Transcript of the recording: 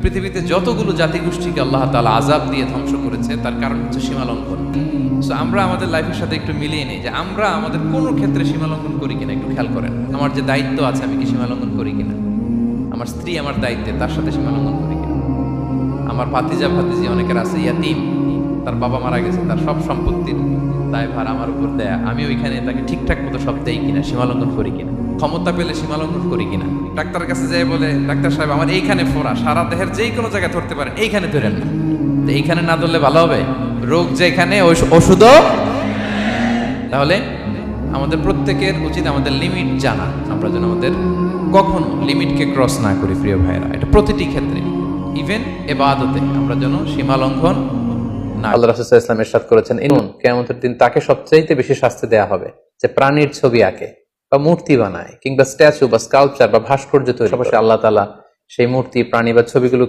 পৃথিবীতে যতগুলো জাতিগোষ্ঠীকে আল্লাহ তাআলা আযাব দিয়ে ধ্বংস করেছে তার কারণ হচ্ছে সীমা লঙ্ঘন। সো আমরা আমাদের লাইফের সাথে একটু মিলিয়ে নিই যে আমরা আমাদের কোনো ক্ষেত্রে সীমা লঙ্ঘন করি কিনা একটু খেয়াল করেন। আমার যে দায়িত্ব আছে আমি কি সীমা লঙ্ঘন করি কিনা, আমার স্ত্রী আমার দায়িত্বে তার সাথে সীমা লঙ্ঘন করি কিনা, আমার ভাতিজা ভাতিজি অনেকের আছে ইয়াতিম, তার বাবা মারা গেছে, তার সব সম্পত্তির দায়ভার আমার উপর দেয়া, আমি ওইখানে তাকে ঠিকঠাক মতো সব দেই কিনা, সীমা লঙ্ঘন করি কিনা, ক্ষমতা পেলে সীমা লঙ্ঘন করি কিনা। ডাক্তারের কাছে যাই বলে ডাক্তার সাহেব আমার এইখানে ফোড়া, সারা দেহের যেই কোনো জায়গায় ধরতে পারেন, এইখানে ধরেন না, তো এইখানে না ধরলে ভালো হবে, রোগ যেখানে ওষুধও। তাহলে আমাদের প্রত্যেকের উচিত আমাদের লিমিট জানা, আমরা যেন আমাদের কখনো লিমিটকে ক্রস না করি প্রিয় ভাইয়েরা। এটা প্রতিটি ক্ষেত্রে, ইভেন ইবাদতে আমরা যেন সীমা লঙ্ঘন না। আল্লাহ রাসূল সাল্লাল্লাহু আলাইহি ওয়াসাল্লাম ইরশাদ করেছেন, কিয়ামতের দিন তাকে সবচাইতে বেশি শাস্তি দেয়া হবে যে প্রাণীর ছবি আঁকে বা মূর্তি বানায় কিংবা স্ট্যাচু বা স্কাল্পচার বা ভাস্কর্য তৈরি করে। আল্লাহ তাআলা সেই মূর্তি, প্রাণী বা ছবিগুলো